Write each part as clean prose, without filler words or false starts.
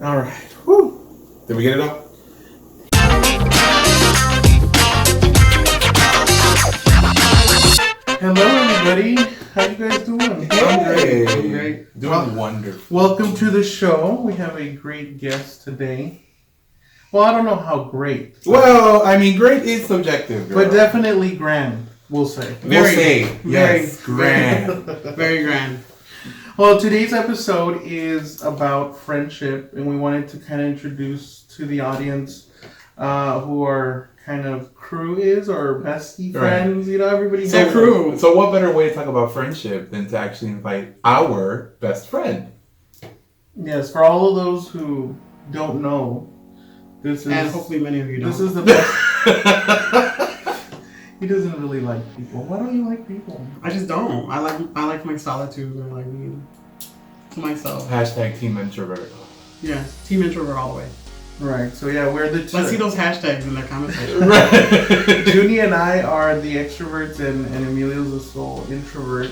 All right. Woo. Did we get it up? Hello, everybody. How you guys doing? Hey. I'm great. Doing wonderful. Welcome to the show. We have a great guest today. Well, I don't know how great. Well, I mean, great is subjective, girl. But definitely grand, we'll say. Yes, grand. Very grand. Well, today's episode is about friendship, and we wanted to kind of introduce to the audience who our kind of crew is, or bestie friends. You know, everybody has So crew. So what better way to talk about friendship than to actually invite our best friend? Yes, for all of those who don't know, this is... And hopefully many of you don't. This is the best... He doesn't really like people. Why don't you like people? I just don't. I like my solitude and I like being to myself. Hashtag team introvert. Yeah, team introvert all the way. Right, so yeah, we're the two. Let's see those hashtags in the comment section. Right. Junie and I are the extroverts, and Emilio's the sole introvert.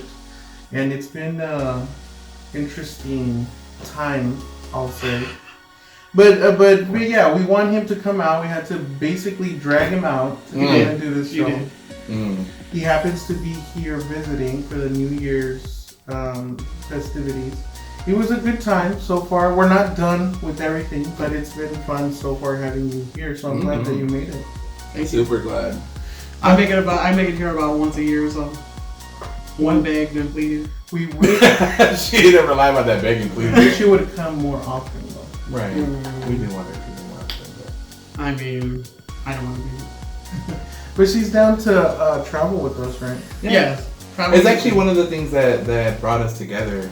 And it's been an interesting time, I'll say. But yeah, we want him to come out. We had to basically drag him out to come and do this show. He happens to be here visiting for the New Year's festivities. It was a good time so far. We're not done with everything, but it's been fun so far having you here. So I'm glad that you made it. Thank you. Super glad. I make it here about once a year or so. One begged and pleaded. We wish, She never lied about that begging, please. wish you would come more often, though. Right. We didn't want her to do more often, but... I mean, I don't want to be. But she's down to travel with us, right? Yes. It's actually one of the things that brought us together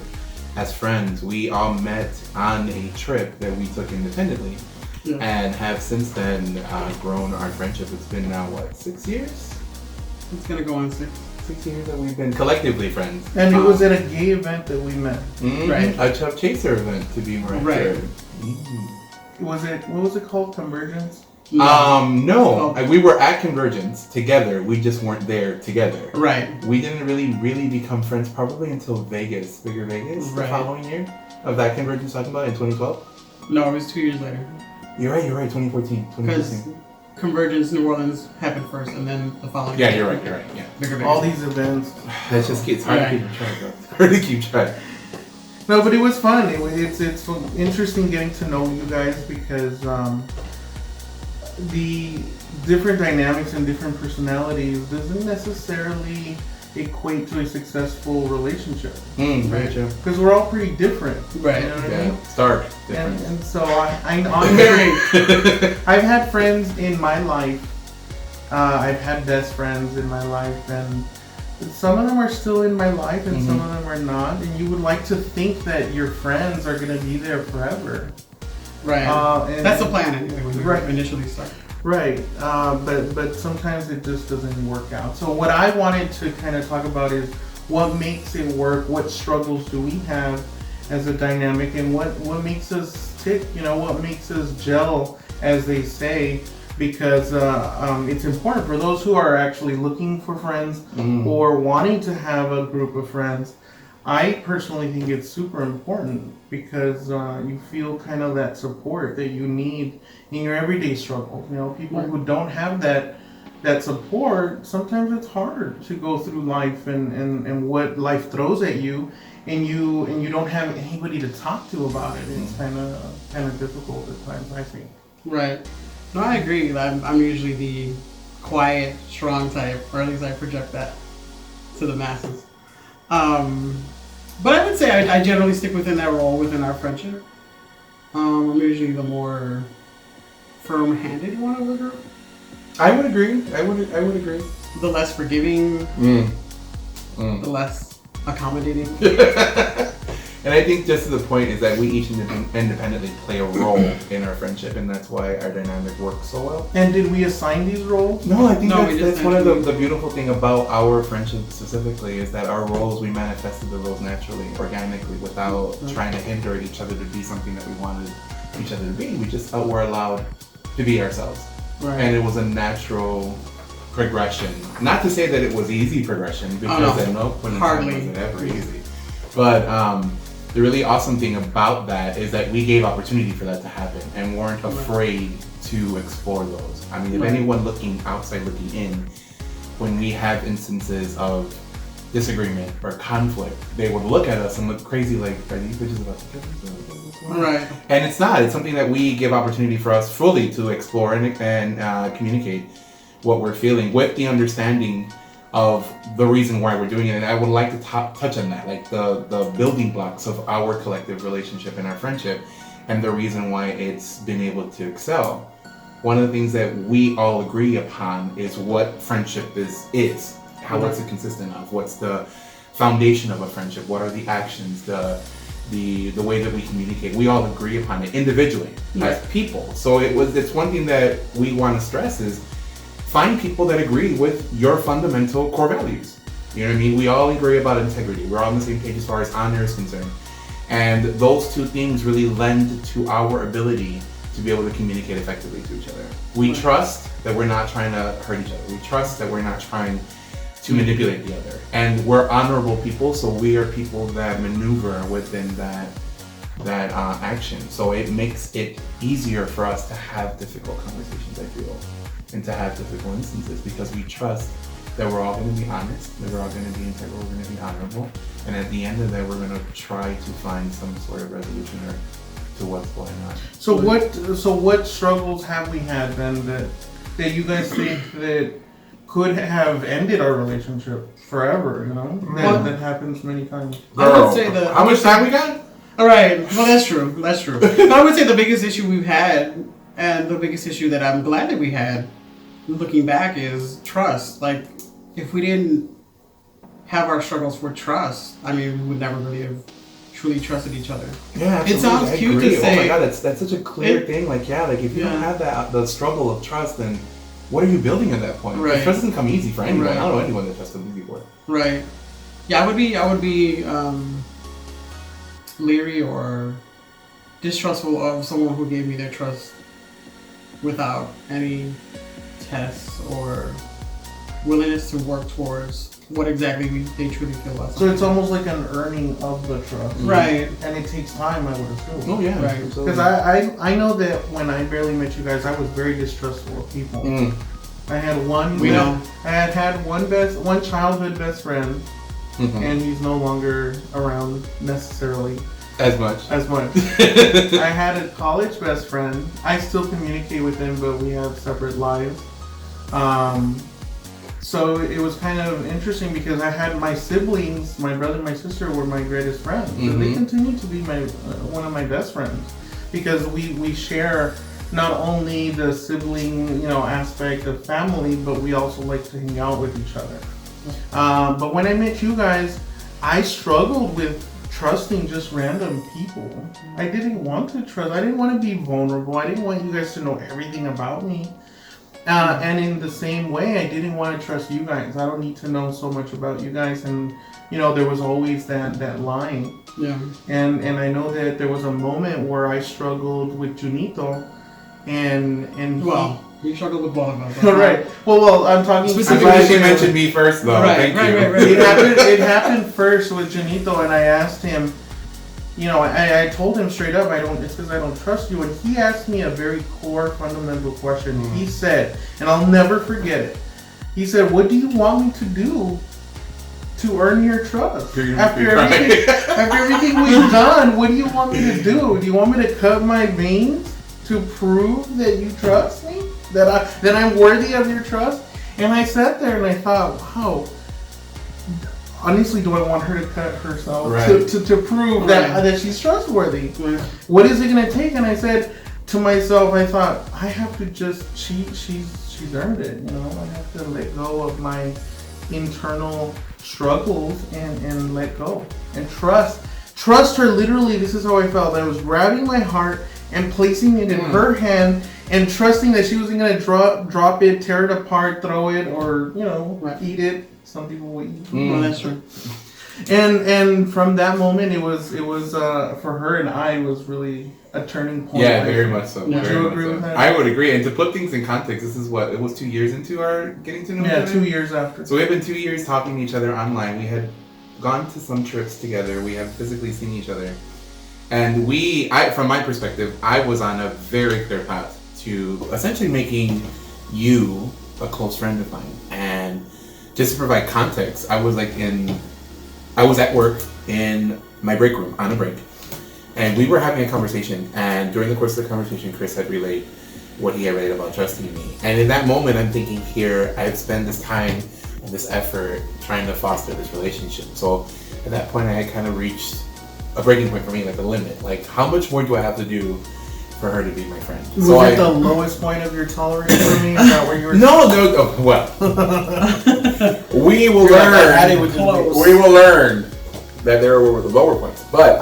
as friends. We all met on a trip that we took independently and have since then grown our friendship. It's been now, 6 years? It's going to go on 6. 6 years that we've been collectively friends. And it was at a gay event that we met. Right. A Chub Chaser event, to be more accurate. Was it, what was it called? Convergence? No. We were at Convergence together. We just weren't there together. Right. We didn't really become friends probably until Vegas, Bigger Vegas, the following year of that Convergence talking about in 2012. No, it was 2 years later. You're right. 2014. Because Convergence New Orleans happened first, and then the following Yeah, year. you're right. Yeah. Bigger Vegas. All these events. That's just it's hard to keep track of. Hard to keep track. No, but it was fun. It's interesting getting to know you guys because the different dynamics and different personalities doesn't necessarily equate to a successful relationship. Very true. Because we're all pretty different. Right. You know what I mean? Stark difference. And so I honestly, I've had friends in my life. I've had best friends in my life, and some of them are still in my life, and some of them are not. And you would like to think that your friends are going to be there forever. Right. That's the plan anyway when you initially start. Right. But sometimes it just doesn't work out. So what I wanted to kind of talk about is what makes it work. What struggles do we have as a dynamic, and what makes us tick? You know, what makes us gel, as they say. Because it's important for those who are actually looking for friends or wanting to have a group of friends. I personally think it's super important because you feel kind of that support that you need in your everyday struggles. You know, people who don't have that support, sometimes it's hard to go through life and what life throws at you, and you don't have anybody to talk to about it. It's kind of difficult at times, I think. Right. No, I agree. I'm usually the quiet, strong type, or at least I project that to the masses. But I would say I generally stick within that role within our friendship. I'm usually the more firm-handed one of the group. I would agree. I would agree. The less forgiving, the less accommodating. And I think just to the point is that we each independently play a role in our friendship, and that's why our dynamic works so well. And did we assign these roles? No, I think that's one of naturally. the beautiful thing about our friendship specifically is that our roles, we manifested the roles naturally, organically, without trying to hinder each other to be something that we wanted each other to be. We just felt we're allowed to be ourselves. Right. And it was a natural progression. Not to say that it was easy progression, because at no point in time was it ever easy. But the really awesome thing about that is that we gave opportunity for that to happen and weren't afraid to explore those. I mean, if anyone looking outside, looking in, when we have instances of disagreement or conflict, they would look at us and look crazy like, are these bitches about to kill themselves? Right. And it's not. It's something that we give opportunity for us fully to explore and communicate what we're feeling with the understanding of the reason why we're doing it. And I would like to touch on that, like the building blocks of our collective relationship and our friendship and the reason why it's been able to excel. One of the things that we all agree upon is what friendship is. What's it consistent of? What's the foundation of a friendship? What are the actions, the way that we communicate? We all agree upon it individually as people. So it's one thing that we want to stress is find people that agree with your fundamental core values. You know what I mean? We all agree about integrity. We're all on the same page as far as honor is concerned. And those two things really lend to our ability to be able to communicate effectively to each other. We trust that we're not trying to hurt each other. We trust that we're not trying to manipulate the other. And we're honorable people, so we are people that maneuver within that action. So it makes it easier for us to have difficult conversations, I feel, and to have difficult instances because we trust that we're all going to be honest, that we're all going to be integral, we're going to be honorable, and at the end of that, we're going to try to find some sort of resolution or to what's going on. So what struggles have we had then that you guys think that could have ended our relationship forever? You know, that happens many times. Girl, I would say how much time we got? All right. Well, that's true. That's true. But I would say the biggest issue we've had, and the biggest issue that I'm glad that we had, looking back, is trust. Like, if we didn't have our struggles for trust, I mean, we would never really have truly trusted each other. Yeah, absolutely. It sounds I cute agree. to say. Oh my god, that's such a clear thing. Like, if you don't have the struggle of trust, then what are you building at that point? Right. Trust doesn't come easy for anyone. Right. I don't know anyone that trusts them easy for. Right. Yeah, I would be leery or distrustful of someone who gave me their trust without any tests or willingness to work towards what exactly they truly feel about something. So it's almost like an earning of the trust. Right. And it takes time, I would assume. Oh yeah. Right. Because I know that when I barely met you guys, I was very distrustful of people. I had one. We know. I had one childhood best friend, and he's no longer around necessarily as much. I had a college best friend. I still communicate with him, but we have separate lives. So it was kind of interesting because I had my siblings, my brother and my sister were my greatest friends. And they continue to be one of my best friends because we share not only the sibling aspect of family, but we also like to hang out with each other. But when I met you guys, I struggled with trusting just random people. I didn't want to trust. I didn't want to be vulnerable. I didn't want you guys to know everything about me. And in the same way, I didn't want to trust you guys. I don't need to know so much about you guys. And, there was always that line. Yeah. And I know that there was a moment where I struggled with Junito. And you struggled with both of us. Right. Well, I'm talking specifically. I'm glad she mentioned me first, though. Right, Thank you. Right. It happened first with Junito, and I asked him. I told him straight up, it's because I don't trust you. And he asked me a very core, fundamental question. He said, and I'll never forget it. He said, "What do you want me to do to earn your trust? After everything we've done, what do you want me to do? Do you want me to cut my veins to prove that you trust me? That I'm worthy of your trust?" And I sat there and I thought, wow. Honestly, do I want her to cut herself to prove that she's trustworthy? Right. What is it going to take? And I said to myself, I thought, I have to just, she's earned it. I have to let go of my internal struggles and let go. And trust her. Literally, this is how I felt. I was grabbing my heart and placing it in her hand and trusting that she wasn't going to drop it, tear it apart, throw it, or, eat it. Some people will eat. Well, that's true. And from that moment, it was for her and I, it was really a turning point. Yeah, very much so. Would you agree with that? I would agree. And to put things in context, this is what, it was 2 years into our getting to know each other? Yeah, 2 years after. So we had been 2 years talking to each other online. We had gone to some trips together. We have physically seen each other. And from my perspective, I was on a very clear path to essentially making you a close friend of mine. And just to provide context, I was at work in my break room on a break. And we were having a conversation. And during the course of the conversation, Chris had relayed what he had relayed about trusting me. And in that moment, I'm thinking here, I've spent this time and this effort trying to foster this relationship. So at that point, I had kind of reached a breaking point for me, like a limit. Like, how much more do I have to do for her to be my friend? Was it the lowest point of your tolerance for me? Is that where you were? No. Well, we will learn. We will learn that there were the lower points. But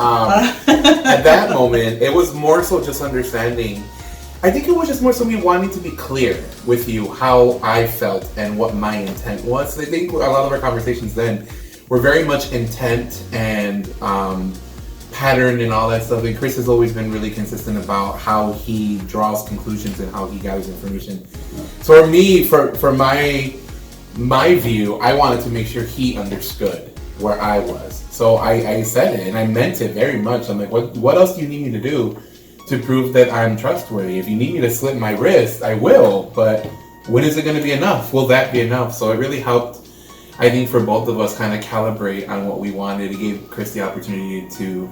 at that moment, it was more so just understanding. I think it was just more so me wanting to be clear with you how I felt and what my intent was. I think a lot of our conversations then were very much intent and pattern and all that stuff. And Chris has always been really consistent about how he draws conclusions and how he gathers information. So for me, for my view, I wanted to make sure he understood where I was. So I said it and I meant it very much. I'm like, what else do you need me to do to prove that I'm trustworthy? If you need me to slit my wrist, I will, but when is it going to be enough? Will that be enough? So it really helped, I think, for both of us kind of calibrate on what we wanted. It gave Chris the opportunity to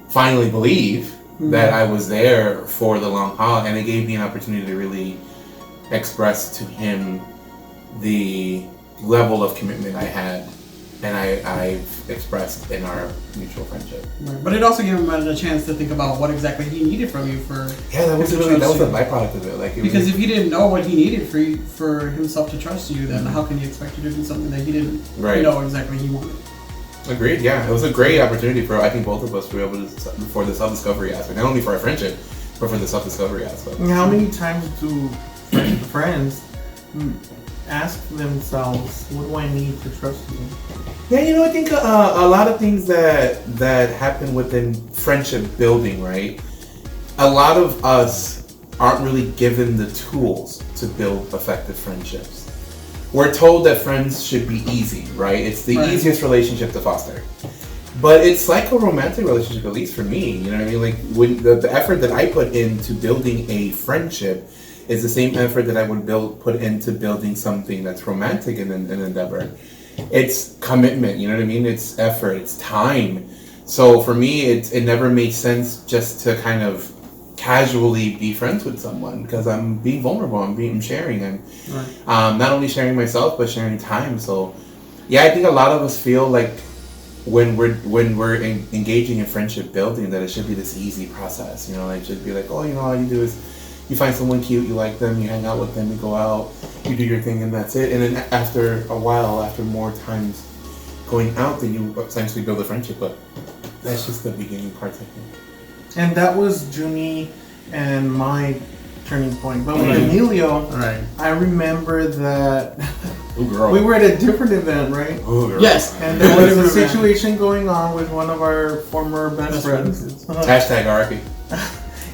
finally believe that I was there for the long haul, and it gave me an opportunity to really express to him the level of commitment I had and I've expressed in our mutual friendship. Right. But it also gave him a chance to think about what exactly he needed from you for. Yeah, that was a byproduct of it. Because if he didn't know what he needed for himself to trust you, then how can he expect you to do something that he didn't know exactly he wanted? Agreed. Yeah, it was a great opportunity for, I think, both of us to be able to, for the self-discovery aspect, not only for our friendship, but for the self-discovery aspect. How many times do friends ask themselves, what do I need to trust you? Yeah, I think a lot of things that happen within friendship building, right? A lot of us aren't really given the tools to build effective friendships. We're told that friends should be easy, right? It's the easiest relationship to foster. But it's like a romantic relationship, at least for me. You know what I mean? Like, when the effort that I put into building a friendship is the same effort that I would put into building something that's romantic in an endeavor. It's commitment, you know what I mean? It's effort, it's time. So for me, it never made sense just to kind of casually be friends with someone, because I'm being vulnerable, I'm sharing, and not only sharing myself, but sharing time. So yeah, I think a lot of us feel like when we're engaging in friendship building, that it should be this easy process. It should be like, all you do is you find someone cute, you like them, you hang out with them, you go out, you do your thing, and that's it. And then after a while, after more times going out, then you essentially build a friendship. But that's just the beginning parts, I think. And that was Junie and my turning point. But with Emilio, I remember that we were at a different event, right? Yes. And there was a situation going on with one of our former best friends. Hashtag RIP.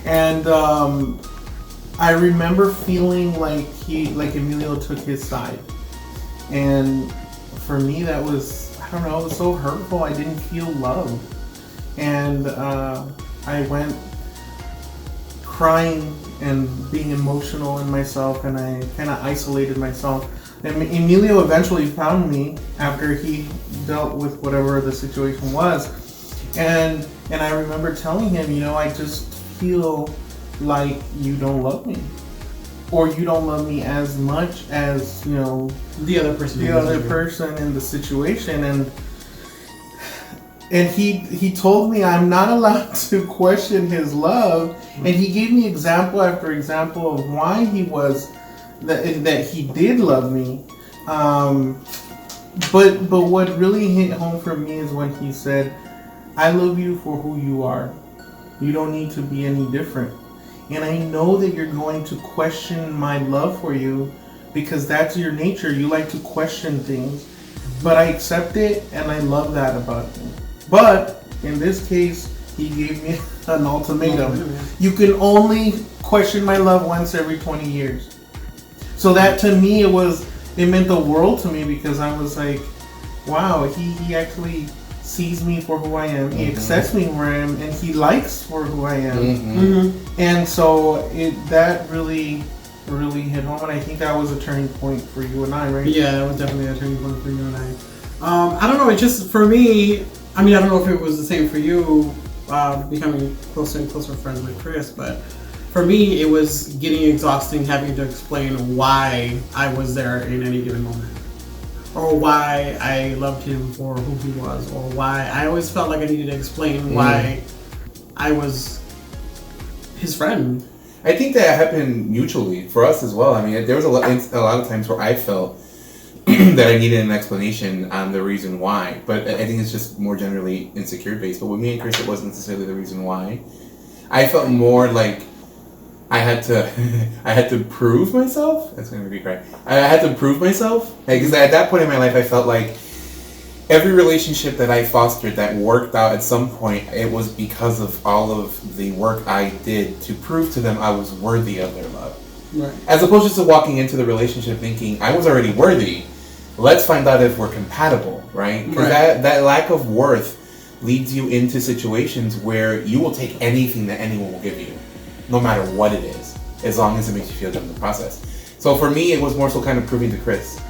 And I remember feeling like Emilio took his side. And for me, that was, I don't know, it was so hurtful. I didn't feel loved. And I went crying and being emotional in myself, and I kind of isolated myself. And Emilio eventually found me after he dealt with whatever the situation was. And I remember telling him, I just feel like you don't love me, or you don't love me as much as the other person in the situation. And he told me I'm not allowed to question his love, and he gave me example after example of why he was that he did love me. But what really hit home for me is when he said, I love you for who you are. You don't need to be any different. And I know that you're going to question my love for you, because that's your nature. You like to question things. But I accept it, and I love that about you. But in this case, he gave me an ultimatum. You can only question my love once every 20 years. So that, to me, it meant the world to me, because I was like, wow, he actually sees me for who I am. He accepts me where I am, and he likes for who I am. And so that really hit home, and I think that was a turning point for you and I, right? Yeah, that was definitely a turning point for you and I don't know, it just, for me, I mean, I don't know if it was the same for you, becoming closer and closer friends with Chris, but for me, it was getting exhausting having to explain why I was there in any given moment, or why I loved him for who he was, or why I always felt like I needed to explain why I was his friend. I think that happened mutually for us as well. I mean, there was a lot of times where I felt that I needed an explanation on the reason why, but I think it's just more generally insecure based. But with me and Chris, it wasn't necessarily the reason why. I felt more like I had to prove myself. That's gonna make me cry. I had to prove myself because at that point in my life, I felt like every relationship that I fostered that worked out at some point, it was because of all of the work I did to prove to them I was worthy of their love. Right. As opposed just to walking into the relationship thinking I was already worthy. Let's find out if we're compatible, right? Because that lack of worth leads you into situations where you will take anything that anyone will give you, no matter what it is, as long as it makes you feel good in the process. So for me, it was more so kind of proving to Chris.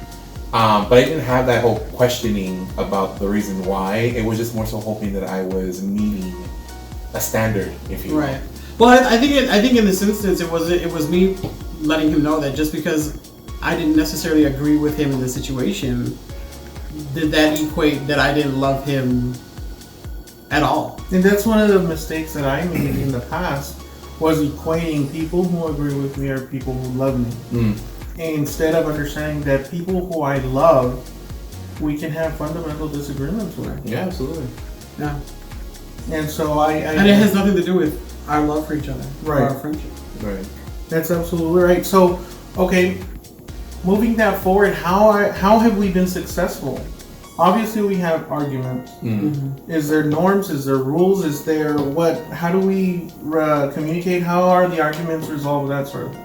But I didn't have that whole questioning about the reason why. It was just more so hoping that I was meeting a standard, if you will. Right. Well, I think in this instance, it was me letting him know that just because I didn't necessarily agree with him in the situation, did that equate that I didn't love him at all? And that's one of the mistakes that I made in the past, was equating people who agree with me or people who love me. And instead of understanding that people who I love, we can have fundamental disagreements with. Yeah, absolutely. Yeah. And so and it has nothing to do with our love for each other, or our friendship. Right. That's absolutely right. So, okay, moving that forward, how have we been successful? Obviously, we have arguments. Is there norms? Is there rules? Is there what? How do we communicate? How are the arguments resolved? That sort of.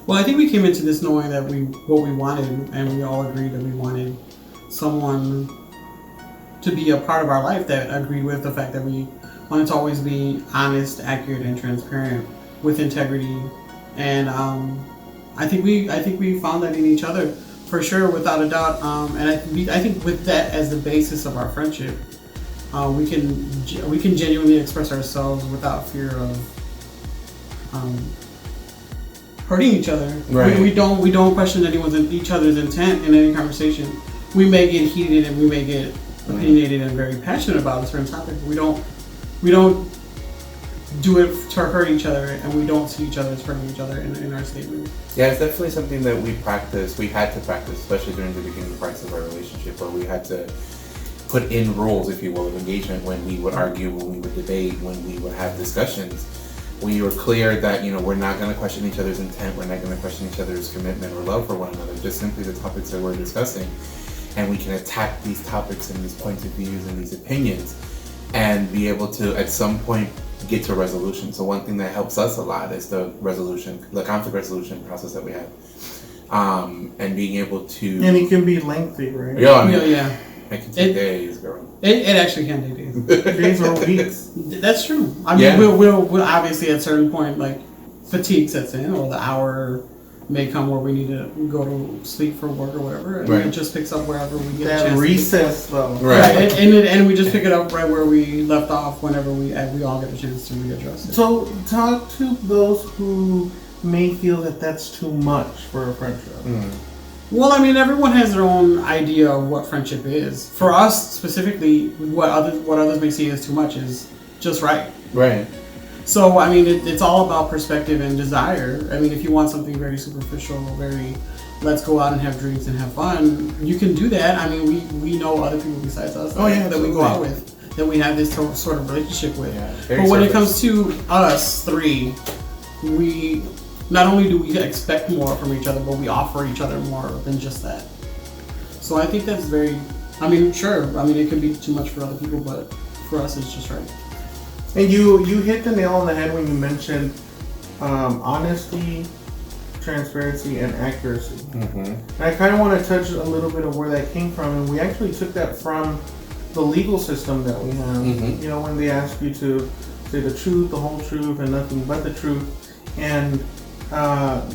Well, I think we came into this knowing that what we wanted, and we all agreed that we wanted someone to be a part of our life that agreed with the fact that we wanted to always be honest, accurate, and transparent with integrity. And I think we found that in each other for sure, without a doubt. And I think with that as the basis of our friendship, we can genuinely express ourselves without fear of hurting each other. Right. We don't question each other's intent in any conversation. We may get heated and we may get opinionated and very passionate about a certain topic. We don't do it to hurt each other, and we don't see each other as hurting each other in our statement. Yeah, it's definitely something that we had to practice, especially during the beginning parts of our relationship, where we had to put in rules, if you will, of engagement when we would argue, when we would debate, when we would have discussions. We were clear that, we're not going to question each other's intent, we're not going to question each other's commitment or love for one another, just simply the topics that we're discussing. And we can attack these topics and these points of views and these opinions and be able to, at some point, get to a resolution. So one thing that helps us a lot is the conflict resolution process that we have. And being able to... And it can be lengthy, right? Yeah. It can take days, girl. It actually can take days. Days or weeks. That's true. I mean, we'll obviously at a certain point, like, fatigue sets in, or the hour may come where we need to go to sleep for work or whatever, and it just picks up wherever we get that a chance. Recess, though. Right. And we just pick it up right where we left off whenever we all get a chance to readdress it. So, talk to those who may feel that that's too much for a friendship. Well, I mean, everyone has their own idea of what friendship is. For us specifically, what others may see as too much is just right. Right. So, I mean, it's all about perspective and desire. I mean, if you want something very superficial, very let's go out and have drinks and have fun, you can do that. I mean, we know other people besides us that we go out with, that we have this sort of relationship with. Yeah, but when it comes to us three, we not only do we expect more from each other, but we offer each other more than just that. So I think that's very, I mean, sure. I mean, it could be too much for other people, but for us, it's just right. And you hit the nail on the head when you mentioned honesty, transparency, and accuracy. And I kind of want to touch a little bit of where that came from, and we actually took that from the legal system that we have. You know, when they ask you to say the truth, the whole truth, and nothing but the truth, and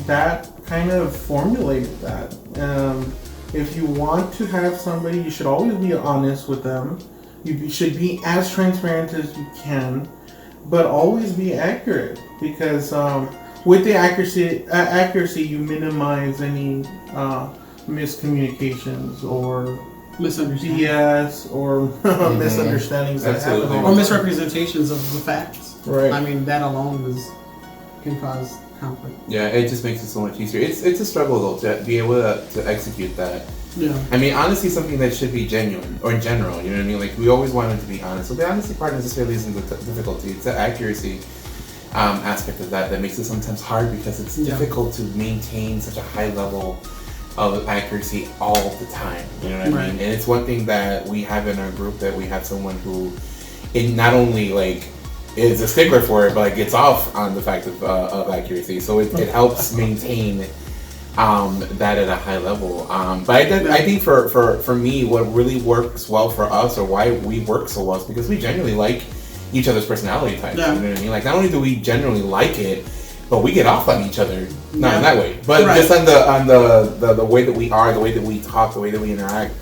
that kind of formulated that. If you want to have somebody, you should always be honest with them. You should be as transparent as you can, but always be accurate, because with the accuracy, you minimize any miscommunications or misunderstandings. BS or misunderstandings that happen. Or misrepresentations of the facts. Right. I mean, that alone can cause conflict. Yeah, it just makes it so much easier. It's a struggle though to be able to execute that. Yeah. I mean, honesty is something that should be genuine or general. You know what I mean? Like we always want it to be honest. So the honesty part necessarily isn't the difficulty. It's the accuracy aspect of that makes it sometimes hard, because it's difficult to maintain such a high level of accuracy all the time. You know what I mean? And it's one thing that we have in our group, that we have someone who, it not only like is a stickler for it, but like gets off on the fact of accuracy. So it helps maintain that at a high level. But I think for me, what really works well for us, or why we work so well, is because we genuinely like each other's personality types. You know what I mean? Like, not only do we generally like it, but we get off on each other. Not in that way, but just on the way that we are, the way that we talk, the way that we interact,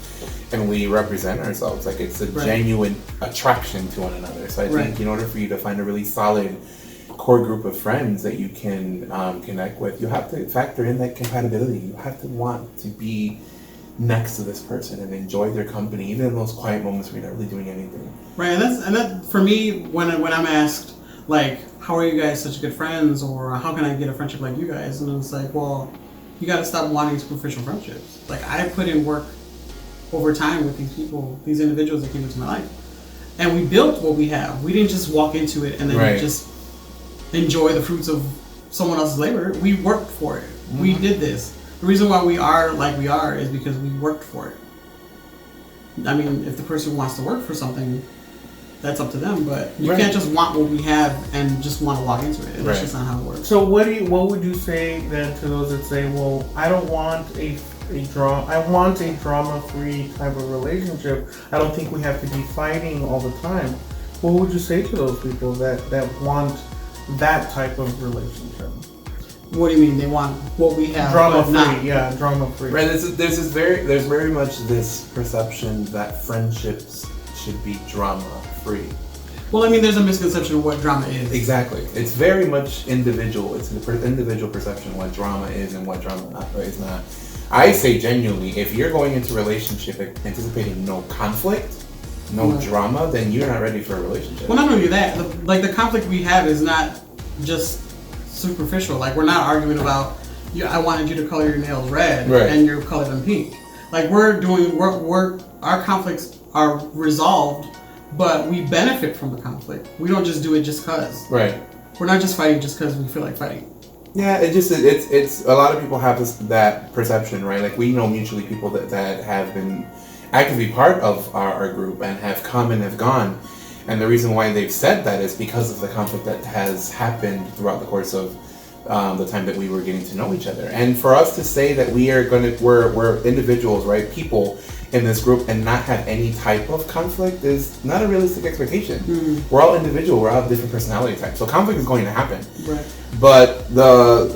and we represent ourselves. Like, it's a genuine attraction to one another. So I think in order for you to find a really solid core group of friends that you can connect with, you have to factor in that compatibility. You have to want to be next to this person and enjoy their company, even in those quiet moments where you're not really doing anything. Right, and that for me, when I'm asked, like, how are you guys such good friends, or how can I get a friendship like you guys, and it's like, well, you got to stop wanting superficial friendships. Like, I put in work over time with these people, these individuals that came into my life, and we built what we have. We didn't just walk into it and then just enjoy the fruits of someone else's labor. We worked for it. We did this. The reason why we are like we are is because we worked for it. I mean, if the person wants to work for something, that's up to them, but you can't just want what we have and just want to walk into it. That's just not how it works. So what would you say then to those that say, well, I don't want I want a drama-free type of relationship. I don't think we have to be fighting all the time. What would you say to those people that want that type of relationship? What do you mean? They want what we have, drama-free? Yeah, drama-free. Right. There's very much this perception that friendships should be drama-free. Well, I mean, there's a misconception of what drama is. Exactly. It's very much individual. It's an individual perception what drama is and what drama is not. I say genuinely, if you're going into a relationship anticipating no conflict, no drama, then you're not ready for a relationship. Well, not only that, the conflict we have is not just superficial. Like, we're not arguing about, I wanted you to color your nails red and you colored them pink. Like, our conflicts are resolved, but we benefit from the conflict. We don't just do it just cause. Right. We're not just fighting just because we feel like fighting. Yeah, it's a lot of people have that perception, right? Like, we know mutually people that have been actively part of our group and have come and have gone. And the reason why they've said that is because of the conflict that has happened throughout the course of the time that we were getting to know each other. And for us to say that we're individuals, right, people in this group, and not have any type of conflict is not a realistic expectation. Mm-hmm. We're all individual. We all have different personality types, so conflict is going to happen. Right. But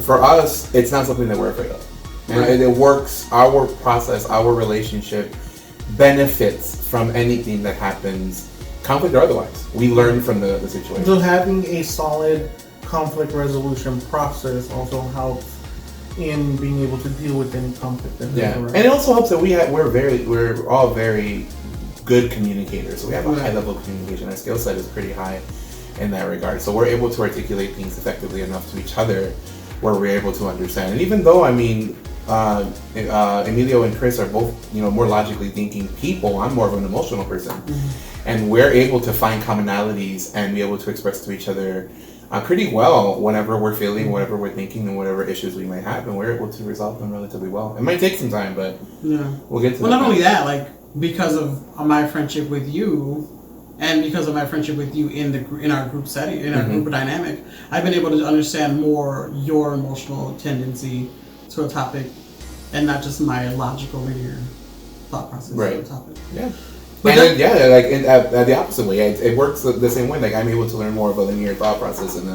for us, it's not something that we're afraid of. And it works. Our process, our relationship benefits from anything that happens, conflict or otherwise. We learn from the situation. So having a solid conflict resolution process also helps in being able to deal with any conflict. And it also helps that we're all very good communicators. So we have a high level of communication. Our skill set is pretty high in that regard. So we're able to articulate things effectively enough to each other where we're able to understand. And even though, I mean, Emilio and Chris are both, more logically thinking people, I'm more of an emotional person. Mm-hmm. And we're able to find commonalities and be able to express to each other pretty well whenever we're feeling, whatever we're thinking, and whatever issues we might have, and we're able to resolve them relatively well. It might take some time, but we'll get to that. Well, not only that, like, because of my friendship with you, and because of my friendship with you in our group setting, in our group dynamic, I've been able to understand more your emotional tendency to a topic, and not just my logical linear thought process Right. to a topic. Yeah. But And then, like the opposite way, it works the same way. Like I'm able to learn more of a linear thought process in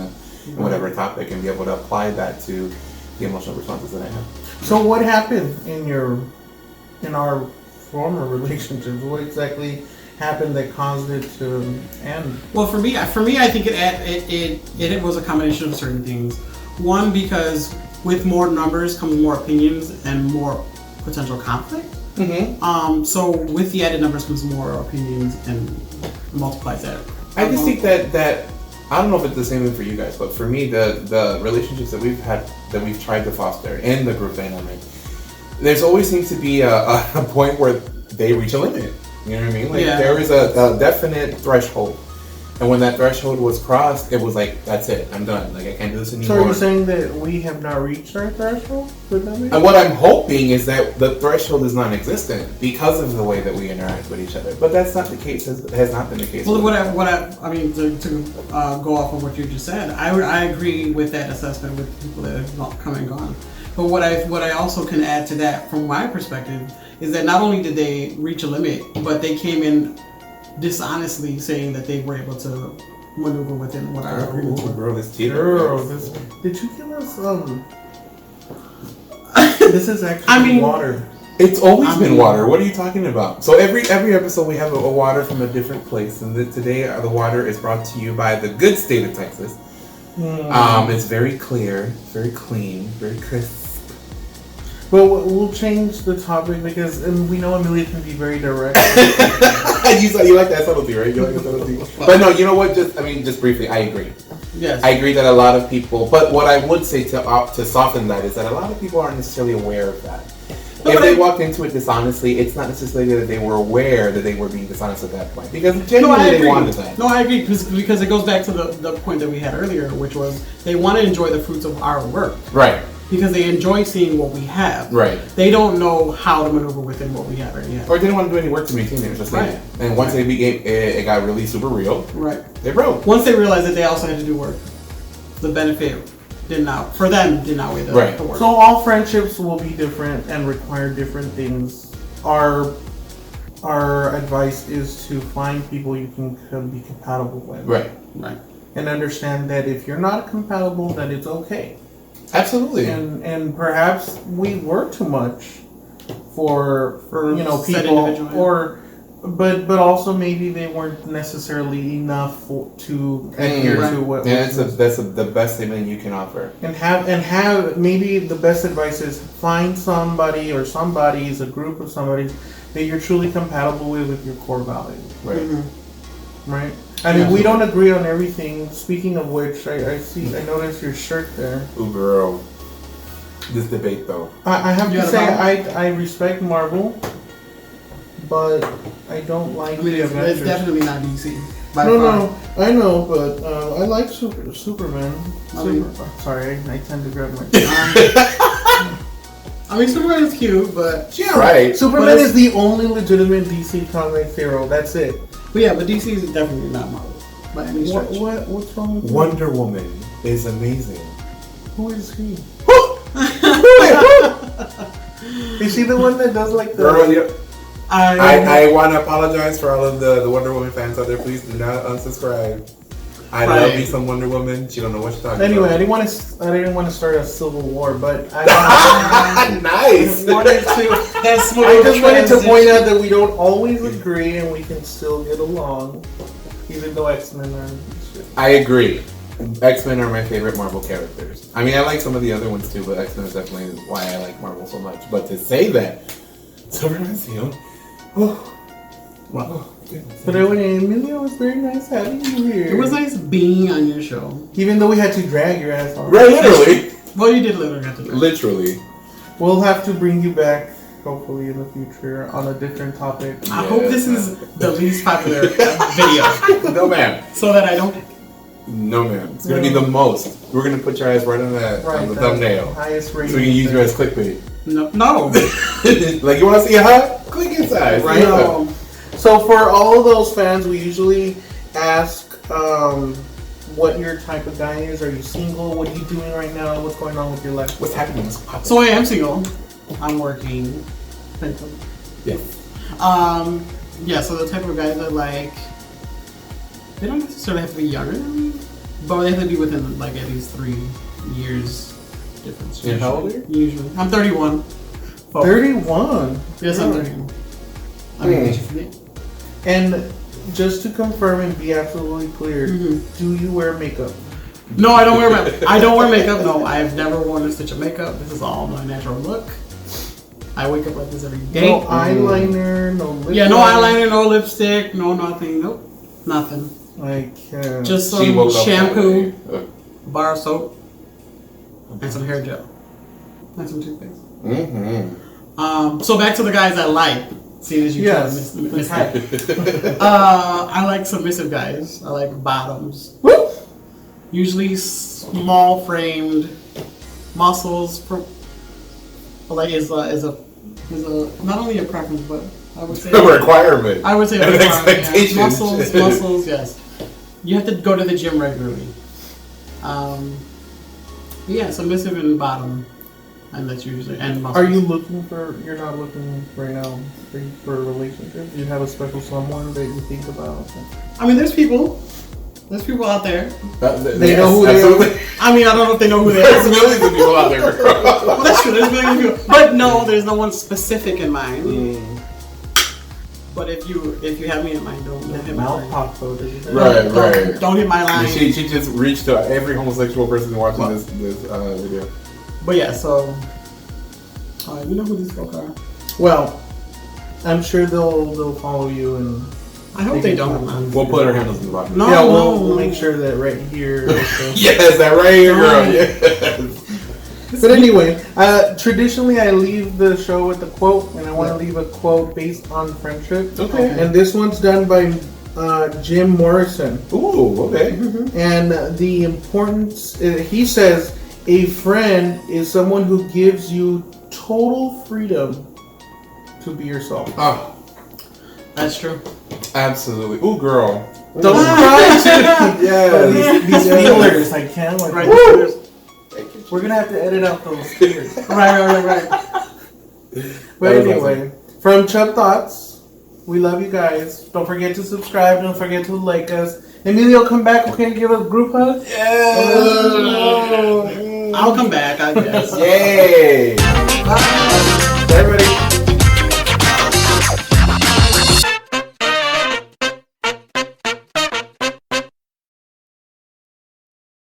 whatever topic and be able to apply that to the emotional responses that I have. So what happened in our former relationships? What exactly happened that caused it to end? Well, for me, I think it was a combination of certain things. One, because with more numbers comes more opinions and more potential conflict. Mm-hmm. So with the added numbers comes more opinions and multiplies that. I just think that I don't know if it's the same thing for you guys, but for me, the relationships that we've tried to foster in the group dynamic, there's always seems to be a point where they reach a limit. You know what I mean? Like there is a definite threshold, and when that threshold was crossed, it was like that's it. I'm done. Like I can't do this anymore. So you're saying that we have not reached our threshold? Would that be? And what I'm hoping is that the threshold is non-existent because of the way that we interact with each other. But that's not the case. Has not been the case. Well, I mean, to go off of what you just said, I agree with that assessment with people that have come and gone. But what I also can add to that, from my perspective, is that not only did they reach a limit, but they came in dishonestly saying that they were able to maneuver within what our agreements were. Bro, this teeter. Girl, did you give us This is actually water. It's always been water. What are you talking about? So every episode we have a water from a different place, and today the water is brought to you by the good state of Texas. It's very clear, very clean, very crisp. But we'll change the topic because we know Emilio can be very direct. You like that subtlety, right? You like that subtlety. But no, you know what? Just briefly, I agree. Yes. I agree that a lot of people. But what I would say to soften that is that a lot of people aren't necessarily aware of that. If they walked into it dishonestly, it's not necessarily that they were aware that they were being dishonest at that point. Because genuinely they wanted that. No, I agree. Because it goes back to the point that we had earlier, which was they want to enjoy the fruits of our work. Right. Because they enjoy seeing what we have. Right. They don't know how to maneuver within what we have right now. Or didn't want to do any work to maintain it. Just right. And once it got really super real. Right. They broke. Once they realized that they also had to do work, the benefit did not outweigh the work. So all friendships will be different and require different things. Our advice is to find people you can be compatible with. Right. Right. And understand that if you're not compatible, that it's okay. Absolutely. And perhaps we were too much for people, or but also maybe they weren't necessarily enough to adhere to what. Yeah, that's the best thing you can offer. And have maybe the best advice is find somebody or somebody's, a group of somebody that you're truly compatible with your core values. Right. Mm-hmm. Right. I mean, we don't agree on everything. Speaking of which, I noticed your shirt there. Ooh, girl. This debate, though. I have to say, I respect Marvel, but I don't like the Avengers. It's definitely not DC. No, I know, but I like Superman. Sorry, I tend to grab my. I mean, Superman is cute, but yeah, right. Superman is the only legitimate DC comic hero. That's it. But yeah, but DC is definitely not Marvel by any stretch. What's wrong with Wonder Woman is amazing. Who is he? Is he the one that does like the? Girl, yeah. I want to apologize for all of the Wonder Woman fans out there. Please do not unsubscribe. I love me some Wonder Woman. She don't know what she's talking about. Anyway, I didn't want to start a civil war, but nice. I just wanted to point out that we don't always agree and we can still get along, even though X-Men are. I agree. X-Men are my favorite Marvel characters. I mean, I like some of the other ones too, but X-Men is definitely why I like Marvel so much. But to say that, Superman's the only. Wow. But Emilio, it was very nice having you here. It was nice being on your show. Even though we had to drag your ass on. Right, literally. Well, you did literally have to drag. Literally. We'll have to bring you back, hopefully, in the future on a different topic. I hope this is the least popular video. No, ma'am. So that I don't... No, ma'am. It's going to be the most. We're going to put your ass right on the thumbnail. Highest rating. So we can use you as clickbait. No. Like, you want to see a hut? Click inside. Right. No. So for all of those fans, we usually ask what your type of guy is. Are you single? What are you doing right now? What's going on with your life? What's happening? So I am single. I'm working. Yeah. Yeah, so the type of guys I like, they don't necessarily have to be younger than me, but they have to be within like at least 3 years difference. Yeah, how old are you? Usually. I'm 31. 31. Yes, I'm 31. I mean, did you forget? And just to confirm and be absolutely clear, do you wear makeup? No, I don't wear makeup. I don't wear makeup. No, I've never worn a stitch of makeup. This is all my natural look. I wake up like this every day. No eyeliner, no lipstick. Yeah, no eyeliner, no lipstick, no nothing. Nope, nothing. I can't. Just some shampoo, bar of soap, and some hair gel, and some toothpaste. So back to the guys I like. See, as you yes. I like submissive guys. I like bottoms. Woo! Usually small framed, muscles. Like is a not only a preference, but I would say a requirement. I would say a an requirement. expectation. Yeah. Muscles. Yes. You have to go to the gym regularly. Yeah, submissive and bottom, and that's usually and muscles. Are you looking for? You're not looking right now for a relationship. Do you have a special someone that you think about? I mean, there's people. There's people out there. They know who they are. I mean, I don't know if they know who they There's are. millions of people out there. Well, that's true. There's millions of people. But no, there's no one specific in mind. But if you have me in mind, don't hit my line. Pop photo. Right. Don't hit my line. She just reached to every homosexual person watching this video. But yeah, so you know who these folk are. Well, I'm sure they'll follow you and. I hope they don't. We'll put our handles in the bottom. No, yeah, we'll make sure that right here. Yes, that right here, girl. Yes. But anyway, traditionally I leave the show with a quote, and I want to leave a quote based on friendship. Okay. And this one's done by Jim Morrison. Ooh, okay. And the importance, he says, a friend is someone who gives you total freedom to be yourself. Oh, that's true. absolutely. Ooh, girl. Don't cry. Yes. These feelers, I can't. Like, Right. we're gonna have to edit out those tears. Right. But anyway, from ChubThots, we love you guys. Don't forget to subscribe. Don't forget to like us. Emilio, come back. Okay, give a group hug. I'll come back, I guess. Yay. Bye, everybody.